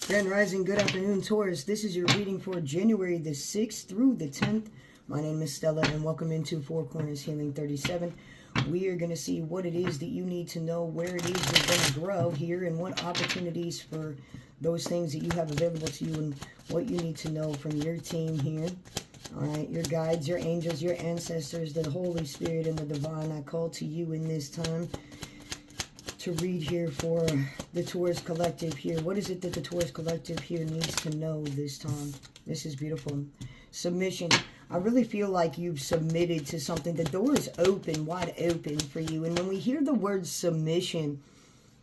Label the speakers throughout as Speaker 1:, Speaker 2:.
Speaker 1: Grand Rising, good afternoon, Taurus. This is your reading for January the 6th through the 10th. My name is Stella, and welcome into Four Corners Healing 37. We are going to see what it is that you need to know, where it is you're going to grow here, and what opportunities for those things that you have available to you, and what you need to know from your team here. All right, your guides, your angels, your ancestors, the Holy Spirit, and the Divine, I call to you in this time to read here for the Taurus Collective here. What is it that the Taurus Collective here needs to know this time? This is beautiful. Submission. I really feel like you've submitted to something. The door is open, wide open for you. And when we hear the word submission,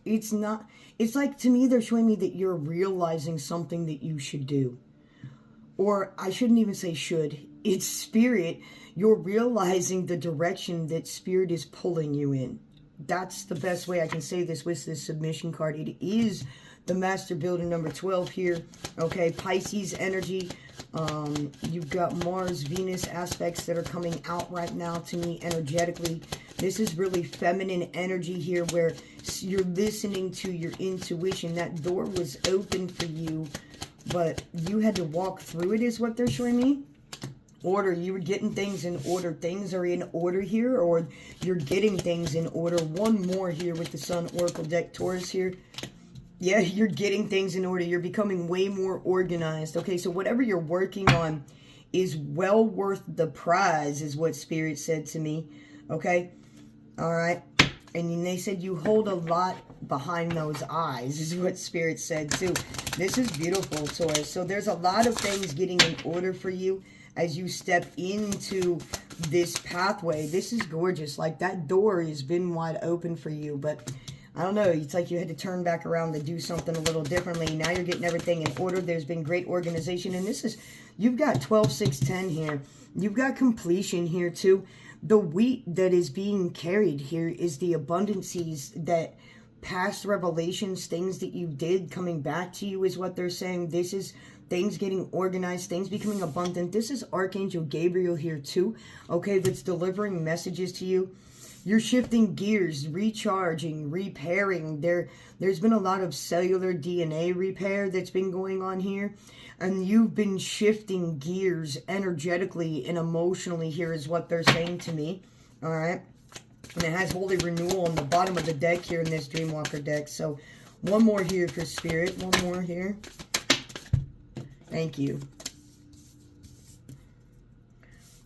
Speaker 1: it's like, to me, they're showing me that you're realizing something that you should do. Or I shouldn't even say should. It's spirit. You're realizing the direction that spirit is pulling you in. That's the best way I can say this with this submission card. It is the Master Builder number 12 here. Okay, Pisces energy. You've got Mars, Venus aspects that are coming out right now to me energetically. This is really feminine energy here where you're listening to your intuition. That door was open for you, but you had to walk through it is what they're showing me. Order, you were getting things in order. Things are in order here, or you're getting things in order. One more here with the Sun Oracle deck, Taurus here. Yeah, you're getting things in order. You're becoming way more organized. Okay, so whatever you're working on is well worth the prize, is what Spirit said to me. Okay, all right. And they said you hold a lot behind those eyes, is what Spirit said too. This is beautiful, Taurus. So there's a lot of things getting in order for you as you step into this pathway. This is gorgeous. Like, that door has been wide open for you, but I don't know, it's like you had to turn back around to do something a little differently. Now you're getting everything in order. There's been great organization, and this is, you've got 12, 6, 10 here. You've got completion here too. The wheat that is being carried here is the abundancies that past revelations, things that you did coming back to you is what they're saying. This is things getting organized, things becoming abundant. This is Archangel Gabriel here too, okay, that's delivering messages to you. You're shifting gears, recharging, repairing. There's been a lot of cellular DNA repair that's been going on here. And you've been shifting gears energetically and emotionally here is what they're saying to me. All right. And it has Holy Renewal on the bottom of the deck here in this Dreamwalker deck. So one more here for Spirit. One more here. Thank you.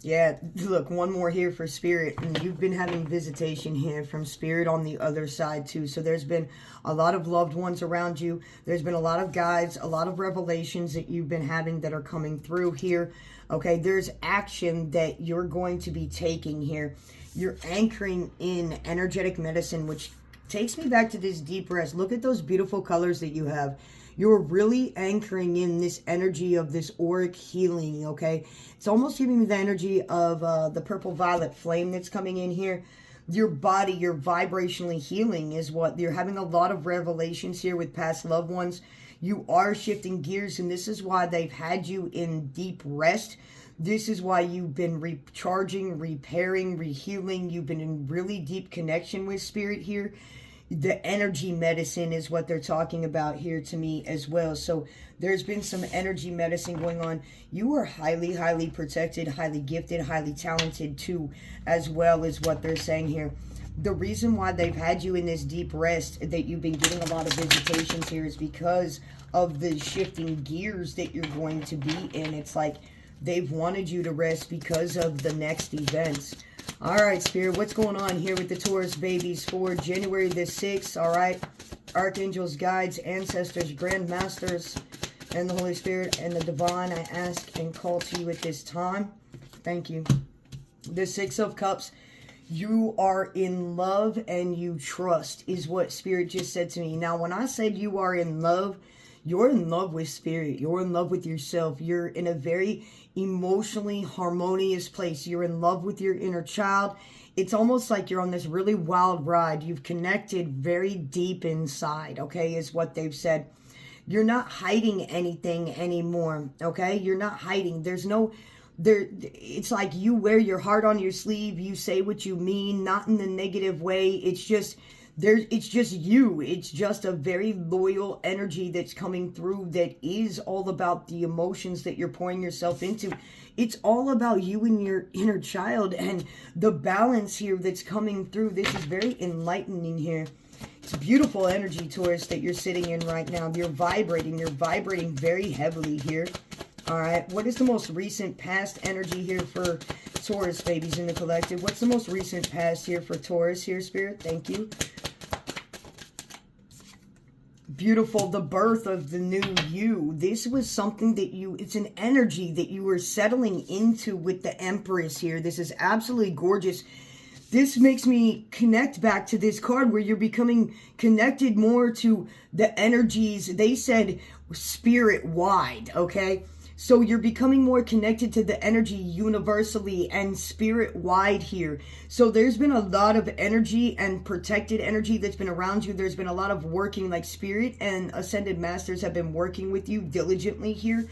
Speaker 1: Yeah, look, one more here for Spirit. And you've been having visitation here from Spirit on the other side too. So there's been a lot of loved ones around you. There's been a lot of guides, a lot of revelations that you've been having that are coming through here. Okay, there's action that you're going to be taking here. You're anchoring in energetic medicine, which takes me back to this deep rest. Look at those beautiful colors that you have. You're really anchoring in this energy of this auric healing, okay? It's almost giving me the energy of the purple violet flame that's coming in here. Your body, you're vibrationally healing is what you're having. A lot of revelations here with past loved ones. You are shifting gears, and this is why they've had you in deep rest. This is why you've been recharging, repairing, rehealing. You've been in really deep connection with Spirit here. The energy medicine is what they're talking about here to me as well. So there's been some energy medicine going on. You are highly, highly protected, highly gifted, highly talented too, as well as what they're saying here. The reason why they've had you in this deep rest, that you've been getting a lot of visitations here, is because of the shifting gears that you're going to be in. It's like they've wanted you to rest because of the next events. All right, Spirit, what's going on here with the Taurus babies for January the 6th? All right, Archangels, guides, ancestors, Grand Masters, and the Holy Spirit and the Divine, I ask and call to you at this time. Thank you. The Six of Cups, you are in love and you trust is what Spirit just said to me. Now, when I said you are in love, you're in love with Spirit. You're in love with yourself. You're in a very emotionally harmonious place. You're in love with your inner child. It's almost like you're on this really wild ride. You've connected very deep inside, okay, is what they've said. You're not hiding anything anymore, okay? You're not hiding. There's no... it's like you wear your heart on your sleeve. You say what you mean, not in the negative way. It's just it's just you. It's just a very loyal energy that's coming through that is all about the emotions that you're pouring yourself into. It's all about you and your inner child and the balance here that's coming through. This is very enlightening here. It's beautiful energy, Taurus, that you're sitting in right now. You're vibrating very heavily here. All right, what is the most recent past energy here for Taurus babies in the collective? What's the most recent past here for Taurus here, Spirit? Thank you. Beautiful, the birth of the new you. This was something that it's an energy that you were settling into with the Empress here. This is absolutely gorgeous. This makes me connect back to this card where you're becoming connected more to the energies. They said spirit wide, okay? So you're becoming more connected to the energy universally and spirit wide here. So there's been a lot of energy and protected energy that's been around you. There's been a lot of working, like spirit and ascended masters have been working with you diligently here.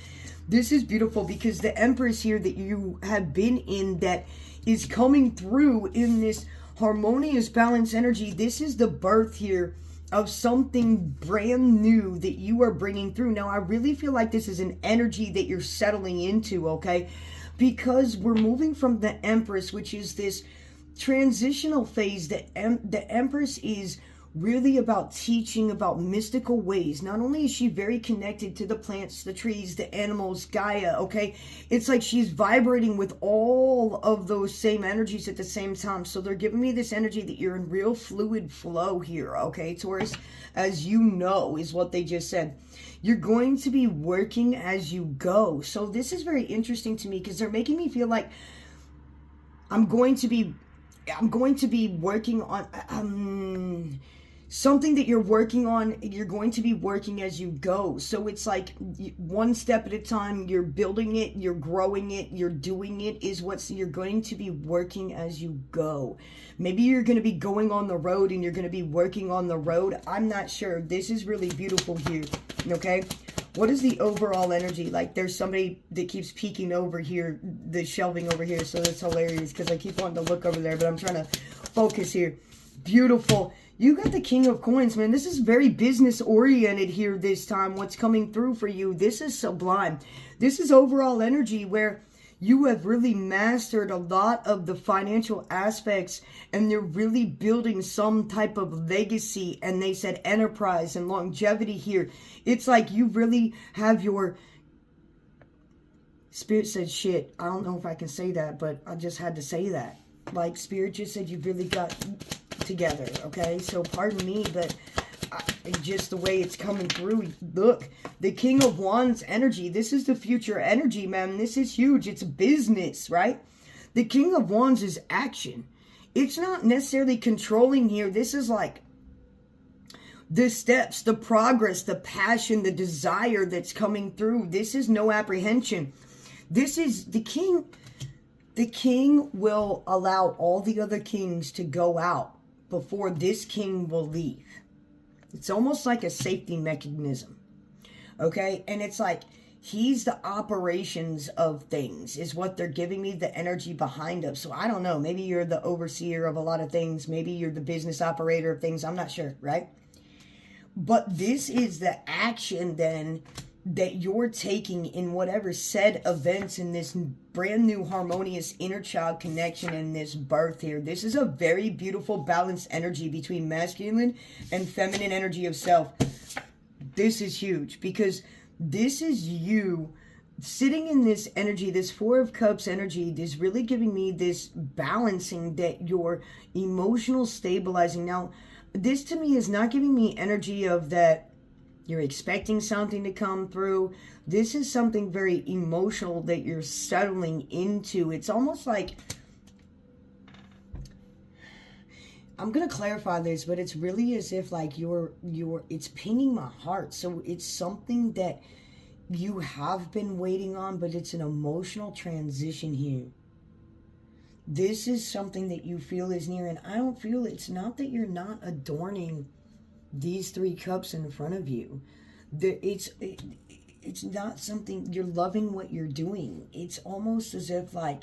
Speaker 1: This is beautiful because the Empress here that you have been in that is coming through in this harmonious balance energy. This is the birth here of something brand new that you are bringing through. Now, I really feel like this is an energy that you're settling into, okay? Because we're moving from the Empress, which is this transitional phase. The Empress is really about teaching about mystical ways. Not only is she very connected to the plants, the trees, the animals, Gaia, okay? It's like she's vibrating with all of those same energies at the same time. So they're giving me this energy that you're in real fluid flow here, okay, Taurus? As you know, is what they just said. You're going to be working as you go. So this is very interesting to me because they're making me feel like I'm going to be working on something that you're working on. You're going to be working as you go. So it's like one step at a time. You're building it, you're growing it, you're doing it is you're going to be working as you go. Maybe you're going to be going on the road and you're going to be working on the road. I'm not sure. This is really beautiful here. Okay. What is the overall energy? Like there's somebody that keeps peeking over here, the shelving over here. So that's hilarious because I keep wanting to look over there, but I'm trying to focus here. Beautiful. You got the King of Coins, man. This is very business oriented here this time. What's coming through for you? This is sublime. This is overall energy where you have really mastered a lot of the financial aspects and you're really building some type of legacy. And they said enterprise and longevity here. It's like you really have your... Spirit said shit. I don't know if I can say that, but I just had to say that. Like Spirit just said you've really got together, okay? So pardon me, but just the way it's coming through. Look, the King of Wands energy. This is the future energy, man. This is huge. It's business, right? The King of Wands is action. It's not necessarily controlling here. This is like the steps, the progress, the passion, the desire that's coming through. This is no apprehension. This is the king. The king will allow all the other kings to go out before this king will leave. It's almost like a safety mechanism. Okay? And it's like he's the operations of things is what they're giving me the energy behind of. So I don't know. Maybe you're the overseer of a lot of things. Maybe you're the business operator of things. I'm not sure, right? But this is the action then that you're taking in whatever said events in this brand new harmonious inner child connection in this birth here. This is a very beautiful balanced energy between masculine and feminine energy of self. This is huge because this is you sitting in this energy, this Four of Cups energy is really giving me this balancing that you're emotional stabilizing. Now, this to me is not giving me energy of that you're expecting something to come through. This is something very emotional that you're settling into. It's almost like, I'm going to clarify this, but it's really as if like it's pinging my heart. So it's something that you have been waiting on, but it's an emotional transition here. This is something that you feel is near, and I don't feel it's not that you're not adorning these three cups in front of you. It's not something, you're loving what you're doing. It's almost as if like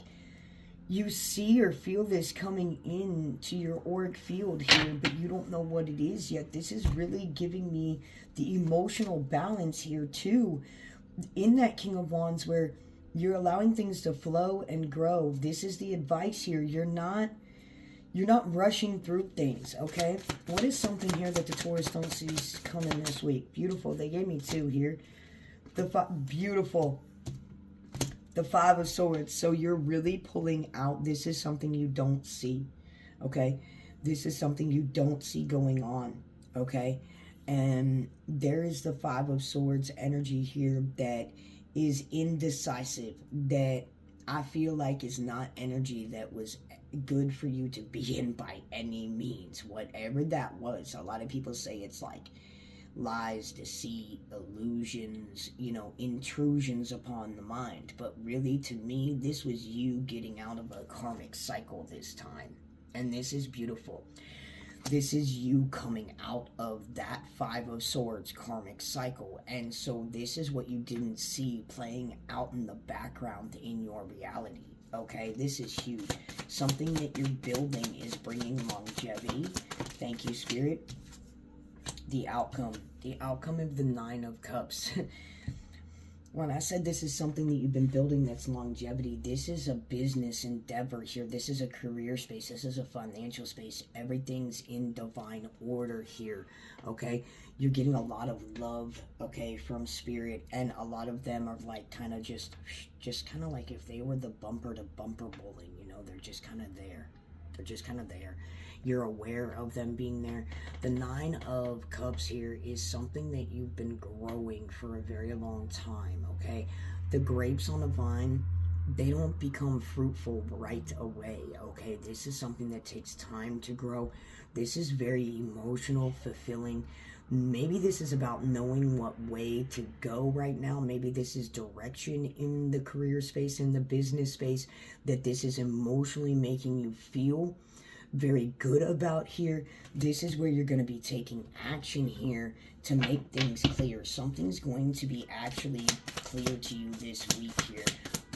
Speaker 1: You see or feel this coming in to your auric field here, but you don't know what it is yet. This is really giving me the emotional balance here too, in that King of Wands, where you're allowing things to flow and grow. This is the advice here. You're not rushing through things, okay? What is something here that the Taurus don't see coming this week? Beautiful. They gave me 2 here. Beautiful. The 5 of Swords. So you're really pulling out. This is something you don't see, okay? This is something you don't see going on, okay? And there is the 5 of Swords energy here that is indecisive, that I feel like is not energy that was good for you to be in by any means. Whatever that was. A lot of people say it's like lies, deceit, illusions, intrusions upon the mind. But really, to me, this was you getting out of a karmic cycle this time. And this is beautiful. This is you coming out of that 5 of Swords karmic cycle. And so this is what you didn't see playing out in the background in your reality. Okay, this is huge. Something that you're building is bringing longevity. Thank you, Spirit. The outcome of the 9 of Cups. When I said this is something that you've been building that's longevity, this is a business endeavor here. This is a career space. This is a financial space. Everything's in divine order here, okay? You're getting a lot of love, okay, from Spirit, and a lot of them are like kind of just kind of like if they were the bumper to bumper bowling, they're just kind of there. They're just kind of there. You're aware of them being there. The 9 of Cups here is something that you've been growing for a very long time, okay? The grapes on a vine, they don't become fruitful right away, okay? This is something that takes time to grow. This is very emotional, fulfilling. Maybe this is about knowing what way to go right now. Maybe this is direction in the career space, in the business space, that this is emotionally making you feel very good about here. This is where you're going to be taking action here to make things clear. Something's going to be actually clear to you this week here.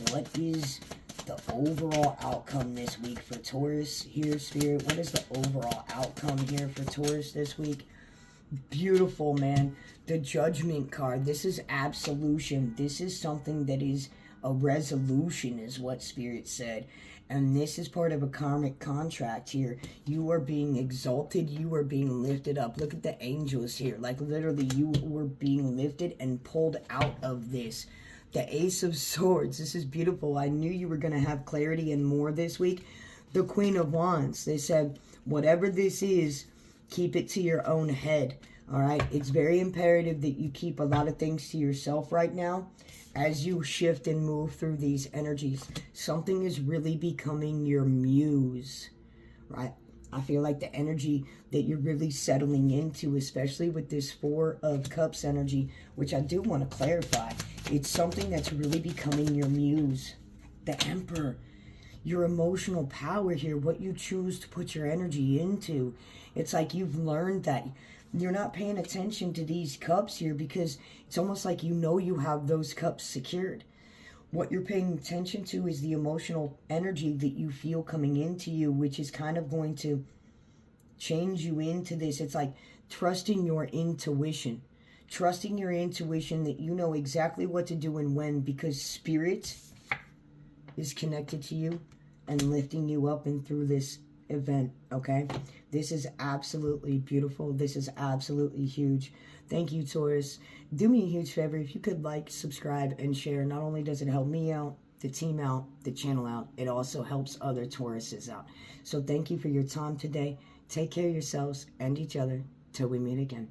Speaker 1: What is the overall outcome this week for Taurus here, Spirit? What is the overall outcome here for Taurus this week? Beautiful, man. The Judgment card. This is absolution. This is something that is a resolution, is what Spirit said. And this is part of a karmic contract here. You are being exalted. You are being lifted up. Look at the angels here. Like literally you were being lifted and pulled out of this. The Ace of Swords. This is beautiful. I knew you were going to have clarity and more this week. The Queen of Wands. They said, whatever this is, keep it to your own head. All right. It's very imperative that you keep a lot of things to yourself right now. As you shift and move through these energies, something is really becoming your muse, right? I feel like the energy that you're really settling into, especially with this 4 of Cups energy, which I do want to clarify, it's something that's really becoming your muse. The Emperor, your emotional power here, what you choose to put your energy into. It's like you've learned that you're not paying attention to these cups here because it's almost like you have those cups secured. What you're paying attention to is the emotional energy that you feel coming into you, which is kind of going to change you into this. It's like trusting your intuition. Trusting your intuition that you know exactly what to do and when, because Spirit is connected to you and lifting you up and through this event, okay? This is absolutely beautiful. This is absolutely huge. Thank you, Taurus. Do me a huge favor. If you could like, subscribe, and share. Not only does it help me out, the team out, the channel out, it also helps other Tauruses out. So thank you for your time today. Take care of yourselves and each other till we meet again.